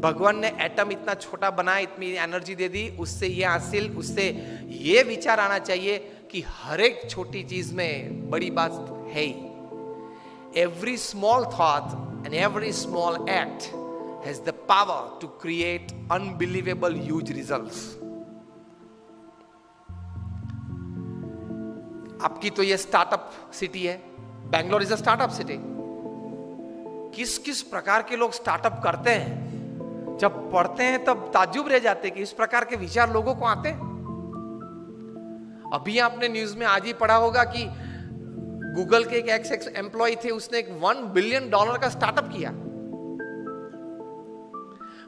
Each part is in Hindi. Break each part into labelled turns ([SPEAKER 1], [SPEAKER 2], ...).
[SPEAKER 1] भगवान ने एटम इतना छोटा बनाया, इतनी एनर्जी दे दी, उससे ये हासिल, उससे ये विचार आना चाहिए कि हर एक छोटी चीज में बड़ी बात है ही। Every small thought and every small act has the power to create unbelievable huge results. आपकी तो ये स्टार्टअप सिटी है, Bangalore is a startup city. किस किस प्रकार के लोग स्टार्टअप करते हैं, जब पढ़ते हैं तब ताज्जुब रह जाते कि इस प्रकार के विचार लोगों को आते हैं। अभी आपने न्यूज में आज ही पढ़ा होगा कि गूगल के एक एक्स एम्प्लॉय थे, उसने एक $1 बिलियन का स्टार्टअप किया।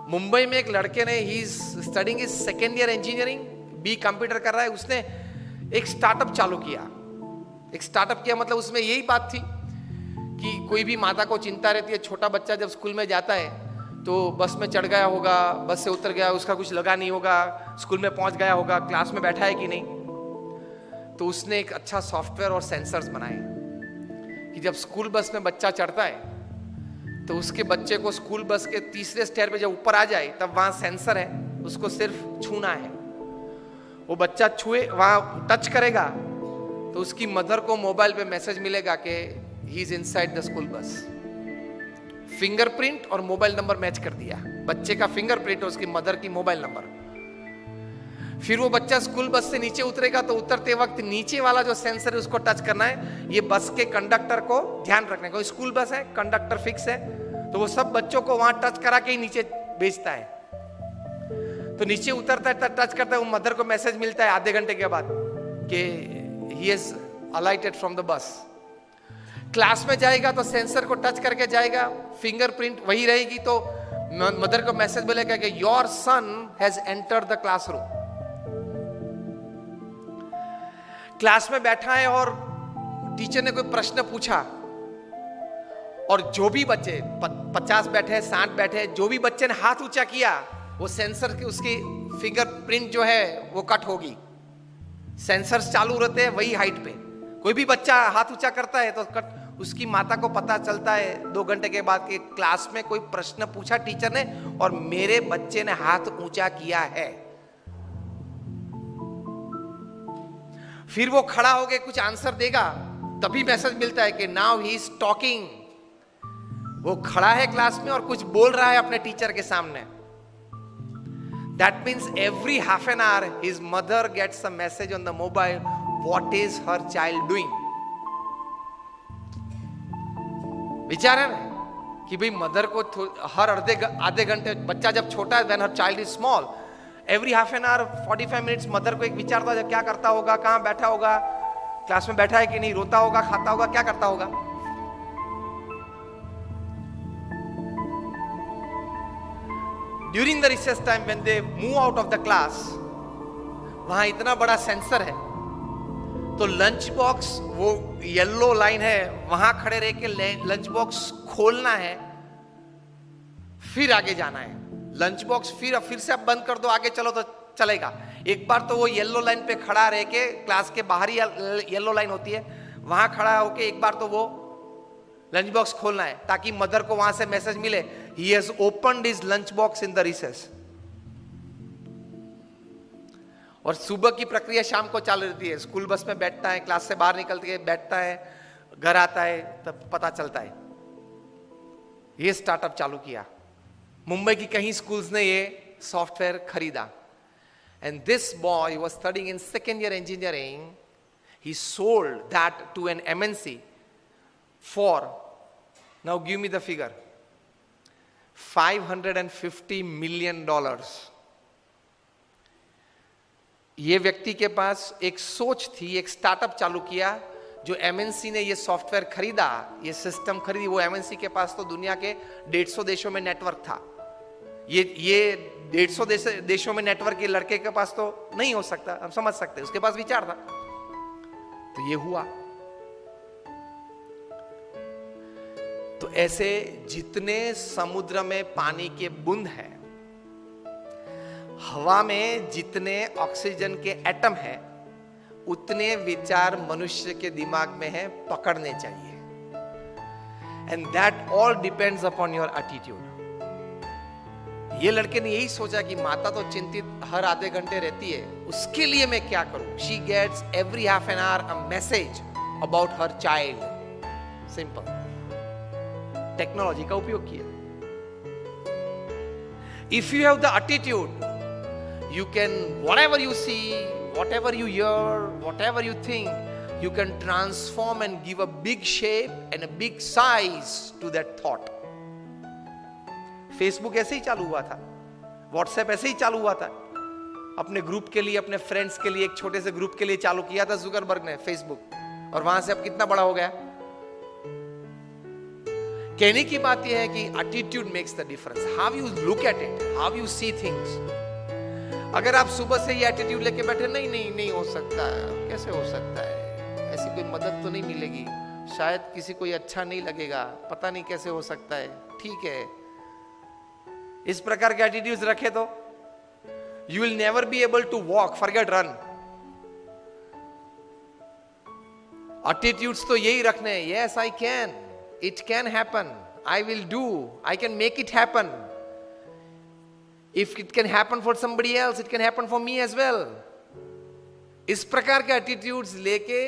[SPEAKER 1] मुंबई में एक लड़के ने, he is studying his second year engineering, B computer कर रहा है, उसने एक स्टार्टअप चालू किया। एक स्टार्टअप किया मतलब उसमें यही बात थी कि कोई भी माता को चिंता रहती है, छोटा बच्चा जब स्कूल में जाता है तो बस में चढ़ गया होगा, बस से उतर गया, उसका कुछ लगा नहीं होगा, स्कूल में पहुंच गया होगा, क्लास में बैठा है कि नहीं। तो उसने एक अच्छा सॉफ्टवेयर और सेंसर्स बनाए कि जब स्कूल बस में बच्चा चढ़ता है तो उसके बच्चे को स्कूल बस के तीसरे स्टेयर पे जब ऊपर आ जाए तब वहां सेंसर है, उसको सिर्फ छूना है। वो बच्चा छुए, वहां टच करेगा तो उसकी मदर को मोबाइल पे मैसेज मिलेगा कि he is inside the school bus. Fingerprint और मोबाइल नंबर मैच कर दिया, बच्चे का फिंगरप्रिंट और उसकी मदर की मोबाइल नंबर। फिर वो बच्चा स्कूल बस से नीचे उतरेगा तो उतरते वक्त नीचे वाला जो सेंसर है उसको टच करना है। ये बस के कंडक्टर को ध्यान रखना है, कोई स्कूल बस है, कंडक्टर फिक्स है, तो वो सब बच्चों को वहां टच करा के ही नीचे भेजता है। तो नीचे उतरता है, टच करता है, वो मदर को मैसेज मिलता है आधे घंटे के बाद कि he is अलाइटेड from the bus. Class में जाएगा तो सेंसर को टच करके जाएगा, फिंगरप्रिंट वही रहेगी, तो मदर को मैसेज मिलेगा कि your son has entered the classroom. Class में बैठा है और टीचर ने कोई प्रश्न पूछा और जो भी बच्चे 50 बैठे, 60 बैठे, जो भी बच्चे ने हाथ ऊंचा किया वो सेंसर की, उसकी फिंगरप्रिंट जो है वो कट होगी। सेंसर्स चालू रहते हैं वही हाइट पे। कोई भी बच्चा हाथ ऊंचा करता है तो कट, उसकी माता को पता चलता है 2 घंटे के बाद कि क्लास में कोई प्रश्न पूछा टीचर ने और मेरे बच्चे ने हाथ ऊंचा किया है। फिर वो खड़ा होके कुछ आंसर देगा, तभी मैसेज मिलता है कि नाउ ही इज टॉकिंग। वो खड़ा है क्लास में और कुछ बोल रहा है अपने टीचर के सामने। That means every half an hour his mother gets a message on the mobile, what is her child doing? विचार है ना कि भाई मदर को हर आधे घंटे, बच्चा जब छोटा है, when her child is small, every half an hour 45 minutes mother को एक विचार था, क्या करता होगा, कहाँ बैठा होगा, क्लास में बैठा है कि नहीं, रोता होगा, खाता होगा, क्या करता होगा। During the recess time when they move out of the class, वहां इतना बड़ा सेंसर है तो लंच बॉक्स, वो येलो लाइन है, वहां खड़े रह के लंच बॉक्स खोलना है, फिर आगे जाना है। लंच बॉक्स फिर से आप बंद कर दो, आगे चलो तो चलेगा। एक बार तो वो येलो लाइन पे खड़ा रह के, क्लास के बाहर ही येलो लाइन होती है, वहां खड़ा होके एक बार तो वो लंच बॉक्स खोलना है ताकि मदर को वहां से मैसेज मिले, he has opened his lunch box in the recess। और सुबह की प्रक्रिया शाम को चालू रहती है, स्कूल बस में बैठता है, क्लास से बाहर निकल के बैठता है, घर आता है, तब पता चलता है। ये स्टार्टअप चालू किया, मुंबई की कई स्कूल्स ने ये सॉफ्टवेयर खरीदा। And this boy was studying in second year engineering, he sold that to an MNC for, now give me the figure, $550 million। ये व्यक्ति के पास एक सोच थी, एक स्टार्टअप चालू किया। जो MNC ने ये सॉफ्टवेयर खरीदा, ये सिस्टम खरीदी, वो MNC के पास तो दुनिया के 150 देशों में नेटवर्क था। ये 150 देशों में नेटवर्क ये लड़के के पास तो नहीं हो सकता, हम समझ सकते, उसके पास विचार था। तो ये हुआ। तो ऐसे जितने समुद्र में पानी के बूंद हैं, हवा में जितने ऑक्सीजन के एटम हैं, उतने विचार मनुष्य के दिमाग में हैं, पकड़ने चाहिए। And that all depends upon your attitude. ये लड़के ने यही सोचा कि माता तो चिंतित हर आधे घंटे रहती है, उसके लिए मैं क्या करूं। She gets every half an hour a message about her child. Simple, technology का उपयोग किया। If you have the attitude, you can, whatever you see, whatever you hear, whatever you think, you can transform and give a big shape and a big size to that thought. Facebook ऐसे ही चालू हुआ था, व्हाट्सएप ऐसे ही चालू हुआ था, अपने ग्रुप के लिए, अपने फ्रेंड्स के लिए, एक छोटे से ग्रुप के लिए चालू किया था जुकरबर्ग ने फेसबुक, और वहां से अब कितना बड़ा हो गया। कहने की बात यह है कि attitude makes the difference, how you look at it, how you see things. अगर आप सुबह से ये एटीट्यूड लेके बैठे, नहीं नहीं नहीं हो सकता है, कैसे हो सकता है, ऐसी कोई मदद तो नहीं मिलेगी, शायद किसी को ये अच्छा नहीं लगेगा, पता नहीं कैसे हो सकता है, ठीक है, इस प्रकार के एटीट्यूड्स रखे तो you will never be able to walk, forget run. Attitudes तो यही रखने हैं, yes I can, it can happen, I will do, I can make it happen. If it can happen for somebody else, it can happen for me as well. इस प्रकार के एटीट्यूड्स लेके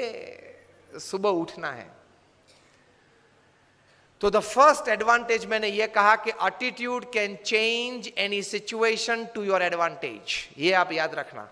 [SPEAKER 1] सुबह उठना है। तो द फर्स्ट एडवांटेज मैंने ये कहा कि attitude can change any situation to your advantage, ये आप याद रखना।